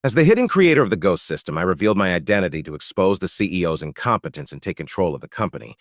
As the hidden creator of the Ghost system, I revealed my identity to expose the CEO's incompetence and take control of the company.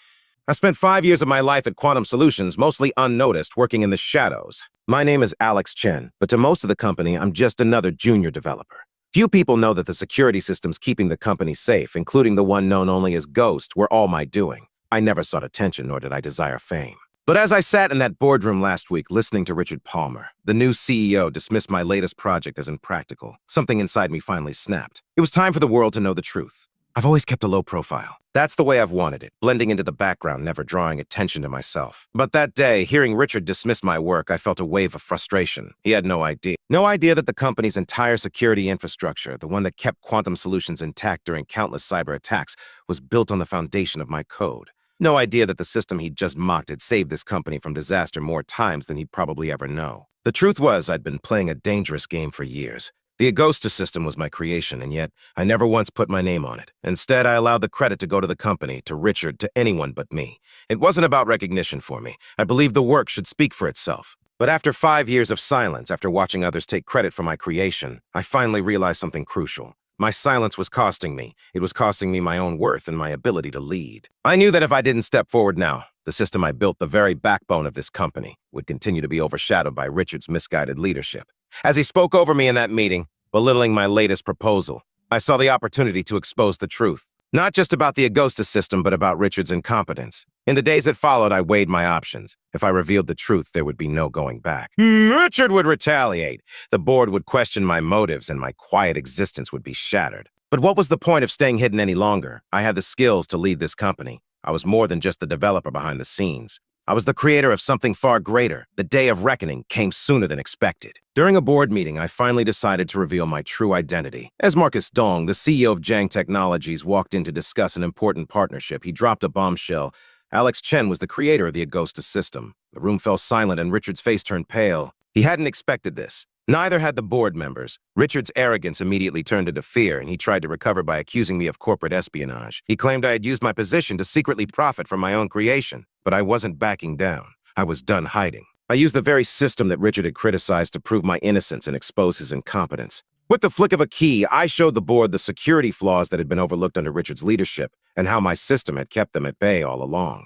I spent 5 years of my life at Quantum Solutions, mostly unnoticed, working in the shadows. My name is Alex Chen, but to most of the company, I'm just another junior developer. Few people know that the security systems keeping the company safe, including the one known only as Ghost, were all my doing. I never sought attention, nor did I desire fame. But as I sat in that boardroom last week listening to Richard Palmer, the new CEO dismissed my latest project as impractical. Something inside me finally snapped. It was time for the world to know the truth. I've always kept a low profile. That's the way I've wanted it, blending into the background, never drawing attention to myself. But that day, hearing Richard dismiss my work, I felt a wave of frustration. He had no idea. No idea that the company's entire security infrastructure, the one that kept Quantum Solutions intact during countless cyber attacks, was built on the foundation of my code. No idea that the system he'd just mocked had saved this company from disaster more times than he'd probably ever know. The truth was, I'd been playing a dangerous game for years. The Agosta system was my creation, and yet I never once put my name on it. Instead, I allowed the credit to go to the company, to Richard, to anyone but me. It wasn't about recognition for me. I believed the work should speak for itself. But after 5 years of silence, after watching others take credit for my creation, I finally realized something crucial. My silence was costing me. It was costing me my own worth and my ability to lead. I knew that if I didn't step forward now, the system I built, the very backbone of this company, would continue to be overshadowed by Richard's misguided leadership. As he spoke over me in that meeting, belittling my latest proposal, I saw the opportunity to expose the truth. Not just about the Agosta system, but about Richard's incompetence. In the days that followed, I weighed my options. If I revealed the truth, there would be no going back. Richard would retaliate. The board would question my motives, and my quiet existence would be shattered. But what was the point of staying hidden any longer? I had the skills to lead this company. I was more than just the developer behind the scenes. I was the creator of something far greater. The day of reckoning came sooner than expected. During a board meeting, I finally decided to reveal my true identity. As Marcus Dong, the CEO of Jang Technologies, walked in to discuss an important partnership, he dropped a bombshell. Alex Chen was the creator of the Agosta system. The room fell silent and Richard's face turned pale. He hadn't expected this. Neither had the board members. Richard's arrogance immediately turned into fear, and he tried to recover by accusing me of corporate espionage. He claimed I had used my position to secretly profit from my own creation. But I wasn't backing down. I was done hiding. I used the very system that Richard had criticized to prove my innocence and expose his incompetence. With the flick of a key, I showed the board the security flaws that had been overlooked under Richard's leadership and how my system had kept them at bay all along.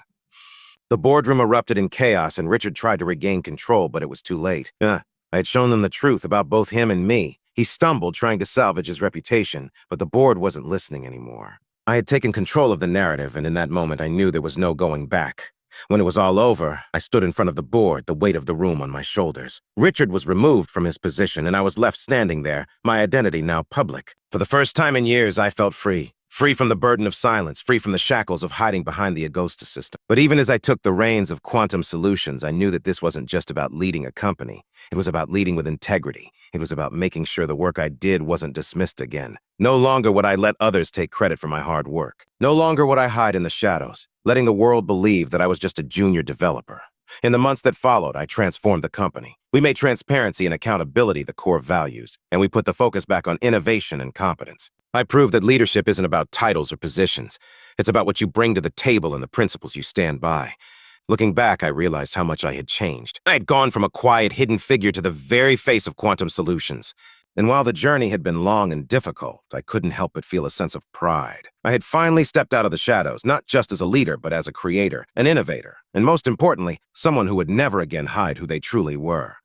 The boardroom erupted in chaos, and Richard tried to regain control, but it was too late. I had shown them the truth about both him and me. He stumbled, trying to salvage his reputation, but the board wasn't listening anymore. I had taken control of the narrative, and in that moment, I knew there was no going back. When it was all over, I stood in front of the board, the weight of the room on my shoulders. Richard was removed from his position, and I was left standing there, my identity now public. For the first time in years, I felt free. Free from the burden of silence, free from the shackles of hiding behind the Agosta system. But even as I took the reins of Quantum Solutions, I knew that this wasn't just about leading a company. It was about leading with integrity. It was about making sure the work I did wasn't dismissed again. No longer would I let others take credit for my hard work. No longer would I hide in the shadows, letting the world believe that I was just a junior developer. In the months that followed, I transformed the company. We made transparency and accountability the core values, and we put the focus back on innovation and competence. I proved that leadership isn't about titles or positions. It's about what you bring to the table and the principles you stand by. Looking back, I realized how much I had changed. I had gone from a quiet, hidden figure to the very face of Quantum Solutions. And while the journey had been long and difficult, I couldn't help but feel a sense of pride. I had finally stepped out of the shadows, not just as a leader, but as a creator, an innovator, and most importantly, someone who would never again hide who they truly were.